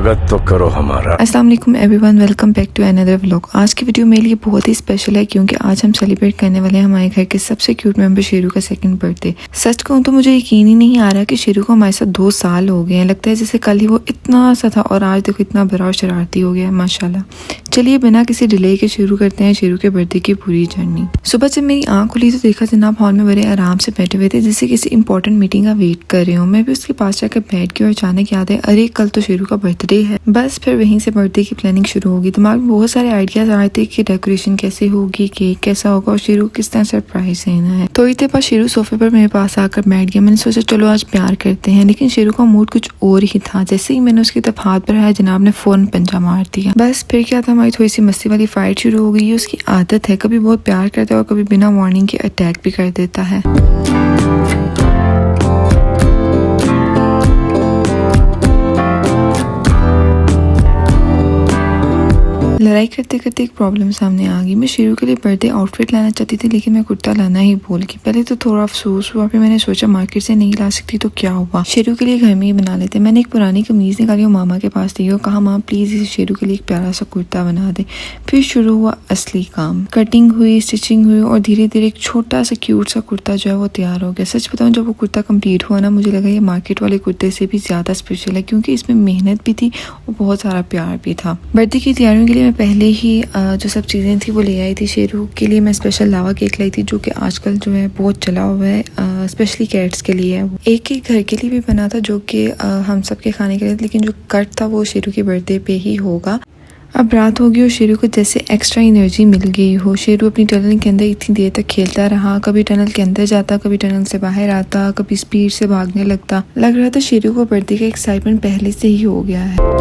स्वागत तो करो हमारा। अस्सलाम वालेकुम everyone, welcome back to another vlog. आज की वीडियो मेरे लिए बहुत ही स्पेशल है क्योंकि आज हम सेलिब्रेट करने वाले हैं हमारे घर के सबसे क्यूट मेंबर शेरू का सेकंड बर्थडे। सच कहूँ तो मुझे यकीन ही नहीं आ रहा कि शेरू को हमारे साथ 2 साल हो गए हैं। लगता है जैसे कल ही वो इतना सा था और आज देखो इतना बड़ा और शरारती हो गया है माशाल्लाह। चलिए बिना किसी डिले के शुरू करते हैं शेरू के बर्थडे की पूरी जर्नी। सुबह जब मेरी आंख खुली तो देखा जनाब हॉल में बड़े आराम से बैठे हुए थे जैसे किसी इंपॉर्टेंट मीटिंग का वेट कर रहे हूँ। मैं भी उसके पास जाकर बैठ गई और अचानक याद है अरे कल तो शेरू का बर्थडे है। बस फिर वहीं से बर्थडे की प्लानिंग शुरू होगी। दिमाग में बहुत सारे आइडियाज आ रहे थे कि डेकोरेशन कैसे होगी, केक कैसा होगा और शेरू किस तरह सरप्राइज देना है। थोड़ी देर बाद शेरू सोफे पर मेरे पास आकर बैठ गया। मैंने सोचा चलो आज प्यार करते हैं, लेकिन शेरू का मूड कुछ और ही था। जैसे ही मैंने उसकी तरफ हाथ बढ़ाया जनाब ने फौरन पंजा मार दिया। बस फिर क्या था, हमारी थोड़ी सी मस्ती वाली फाइट शुरू हो गई। उसकी आदत है कभी बहुत प्यार करता है और कभी बिना वार्निंग के अटैक भी कर देता है। लड़ाई करते करते एक प्रॉब्लम सामने आ गई। मैं शेरू के लिए बर्थडे आउटफिट लाना चाहती थी लेकिन मैं कुर्ता लाना ही भूल गई। पहले तो थोड़ा अफसोस हुआ, फिर मैंने सोचा मार्केट से नहीं ला सकती तो क्या हुआ, शेरू के लिए घर में ही बना लेते। मैंने एक पुरानी कमीज निकाली और मामा के पास दी और कहा मामा प्लीज इसे शेरू के लिए एक प्यारा सा कुर्ता बना दे। फिर शुरू हुआ असली काम। कटिंग हुई, स्टिचिंग हुई और धीरे धीरे एक छोटा सा क्यूट सा कुर्ता जो है वो तैयार हो गया। सच बताऊं जब वो कुर्ता कंप्लीट हुआ ना मुझे लगा ये मार्केट वाले कुर्ते से भी ज्यादा स्पेशल है क्योंकि इसमें मेहनत भी थी और बहुत सारा प्यार भी था। बर्थडे की तैयारियों के लिए मैं पहले ही जो सब चीज़ें थी वो ले आई थी। शेरू के लिए मैं स्पेशल लावा केक लाई थी जो कि आजकल जो है बहुत चला हुआ है, स्पेशली कैट्स के लिए है। एक घर के लिए भी बना था जो कि हम सब के खाने के लिए, लेकिन जो कट था वो शेरू के बर्थडे पे ही होगा। अब रात होगी और शेरू को जैसे एक्स्ट्रा एनर्जी मिल गई हो। शेरू अपनी टनल के अंदर इतनी देर तक खेलता रहा, कभी टनल के अंदर जाता, कभी टनल से बाहर आता, कभी स्पीड से भागने लगता। लग रहा था शेरू को बर्थडे का एक्साइटमेंट पहले से ही हो गया है।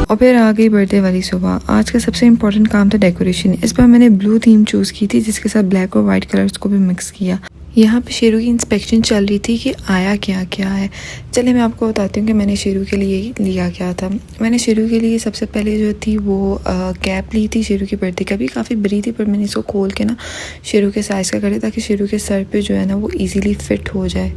और फिर आ गई बर्थडे वाली सुबह। आज का सबसे इम्पोर्टेंट काम था डेकोरेशन। इस बार मैंने ब्लू थीम चूज़ की थी जिसके साथ ब्लैक और वाइट कलर्स को भी मिक्स किया। यहाँ पे शेरू की इंस्पेक्शन चल रही थी कि आया क्या क्या है। चलिए मैं आपको बताती हूँ कि मैंने शेरू के लिए लिया क्या था। मैंने शेरू के लिए सबसे पहले जो थी वो कैप ली थी। शेरू की बर्थडे का भी काफ़ी बड़ी थी पर मैंने इसको खोल के ना शेरू के साइज़ का कर दिया ताकि शेरू के सर पे जो है ना वो ईजीली फिट हो जाए।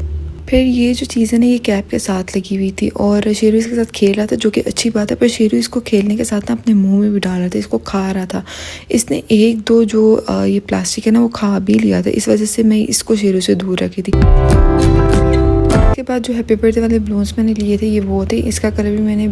फिर ये जो चीज़ें ना ये कैप के साथ लगी हुई थी और शेरू इसके साथ खेल रहा था जो कि अच्छी बात है, पर शेरू इसको खेलने के साथ ना अपने मुंह में भी डाल रहा था, इसको खा रहा था। इसने 1-2 जो ये प्लास्टिक है ना वो खा भी लिया था, इस वजह से मैं इसको शेरू से दूर रखी थी। इसके बाद जो हैप्पी बर्थडे वाले बलून्स मैंने लिए थे ये वो थे। इसका कलर भी मैंने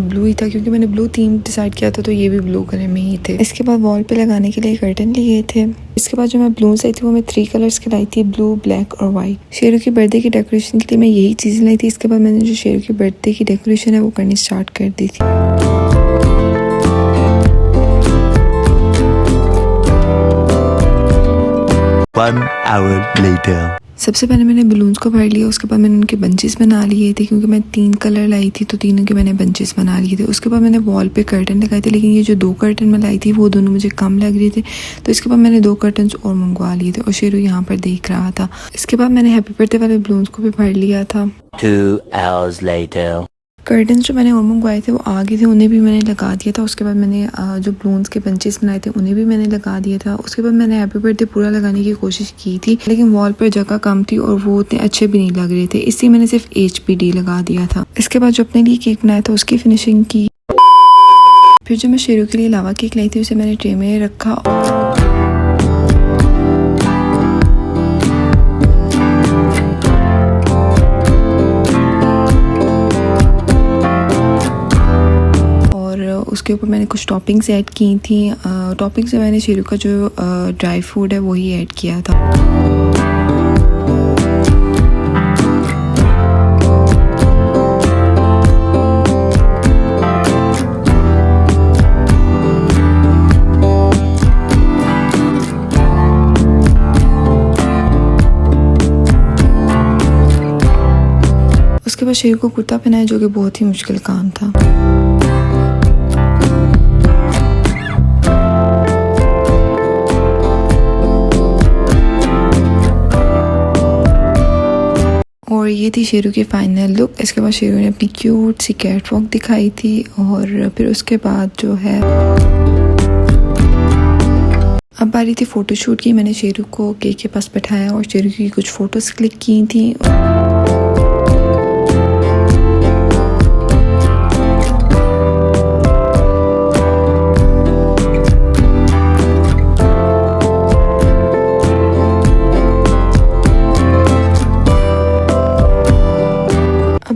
ब्लू ही था क्योंकि मैंने ब्लू थीम डिसाइड किया था तो ये भी ब्लू कलर में ही थे। इसके बाद वॉल पे लगाने के लिए कर्टन लिए थे। इसके बाद जो मैं बलून्स लाई थी वो मैं 3 कलर्स के लाई थी, ब्लू, ब्लैक और वाइट। शेरू की बर्थडे की डेकोरेशन के लिए मैं यही चीज़ें लाई थी। इसके बाद मैंने जो शेरू की बर्थडे की डेकोरेशन है वो करनी स्टार्ट कर दी थी। One hour later. सबसे पहले मैंने बलून्स को भर लिया, उसके बाद मैंने उनके बंचेस बना लिए थे क्योंकि मैं 3 कलर लाई थी तो तीनों के मैंने बंचेस बना लिए थे। उसके बाद मैंने वॉल पे कर्टन लगाए थे लेकिन ये जो 2 कर्टन मैं लाई थी वो दोनों मुझे कम लग रहे थे तो इसके बाद मैंने 2 कर्टन और मंगवा लिए थे और शेरू यहाँ पर देख रहा था। इसके बाद मैंने हैप्पी बर्थडे वाले बलून्स को भी भर लिया था। 2 hours later. कर्टन जो मैंने और मंगवाए थे वो आगे थे, उन्हें भी मैंने लगा दिया था। उसके बाद मैंने जो बलून्स के बंचेस बनाए थे उन्हें भी मैंने लगा दिया था। उसके बाद मैंने हैप्पी बर्थडे पूरा लगाने की कोशिश की थी लेकिन वॉल पर जगह कम थी और वो उतने अच्छे भी नहीं लग रहे थे, इसलिए मैंने सिर्फ HPD लगा दिया था। इसके बाद जो अपने लिए केक बनाया था उसकी फिनिशिंग की। फिर जो मैं शेरू के लिए लावा केक लाई थी उसे मैंने ट्रे में रखा। उसके उसके ऊपर मैंने कुछ टॉपिंग्स ऐड की थी। टॉपिंग्स में मैंने शेरू का जो ड्राई फ्रूट है वही ऐड किया था। उसके बाद शेरू को कुर्ता पहनाया, जो कि बहुत ही मुश्किल काम था। और ये थी शेरू की फाइनल लुक। इसके बाद शेरू ने अपनी क्यूट सी कैट वॉक दिखाई थी और फिर उसके बाद जो है अब बारी थी फ़ोटोशूट की। मैंने शेरू को केक के पास बैठाया और शेरू की कुछ फ़ोटोज़ क्लिक की थी।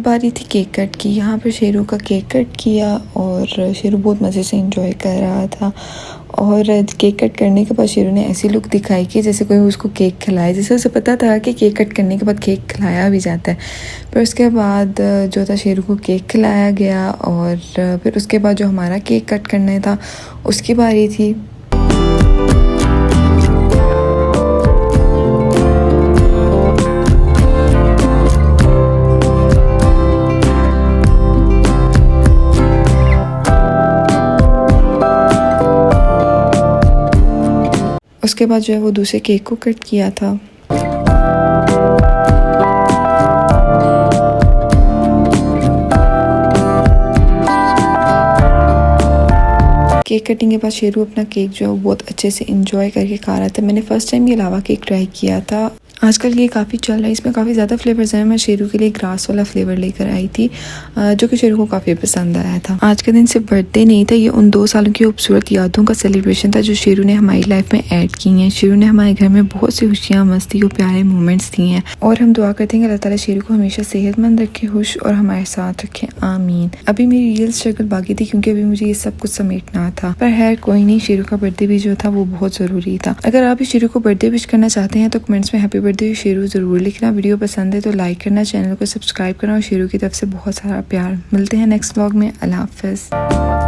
बारी थी केक कट की। यहाँ पर शेरू का केक कट किया और शेरू बहुत मज़े से एंजॉय कर रहा था। और केक कट करने के बाद शेरू ने ऐसी लुक दिखाई कि जैसे कोई उसको केक खिलाए, जैसे उसे पता था कि केक कट करने के बाद केक खिलाया भी जाता है। फिर उसके बाद जो था शेरू को केक खिलाया गया और फिर उसके बाद जो हमारा केक कट करना था उसकी बारी थी। उसके बाद जो है वो दूसरे केक को कट किया था। केक कटिंग के बाद शेरू अपना केक जो है बहुत अच्छे से एंजॉय करके खा रहा था। मैंने फर्स्ट टाइम ये लावा केक ट्राई किया था। आजकल ये काफ़ी चल रहा है, इसमें काफ़ी ज़्यादा फ्लेवर्स हैं। मैं शेरू के लिए ग्रास वाला फ्लेवर लेकर आई थी जो कि शेरू को काफ़ी पसंद आया था। आज का दिन सिर्फ बर्थडे नहीं था, ये उन 2 सालों की खूबसूरत यादों का सेलिब्रेशन था जो शेरू ने हमारी लाइफ में ऐड की हैं। शेरू ने हमारे घर में बहुत सी खुशियाँ, मस्ती और प्यारे मोमेंट्स दिए हैं और हम दुआ करते हैं कि अल्लाह ताला शेरू को हमेशा सेहतमंद रखे, खुश और हमारे साथ रखे, आमीन। अभी मेरी रियल स्ट्रगल बाकी थी क्योंकि अभी मुझे ये सब कुछ समेटना था, पर खैर कोई नहीं, शेरू का बर्थडे भी जो था वो बहुत ज़रूरी था। अगर आप भी शेरू को बर्थडे विश करना चाहते हैं तो कमेंट्स में हैप्पी बर्थडे शेरू ज़रूर लिखना। वीडियो पसंद है तो लाइक करना, चैनल को सब्सक्राइब करना और शेरू की तरफ से बहुत सारा प्यार। मिलते हैं नेक्स्ट व्लॉग में। अल्लाह हाफ़िज़।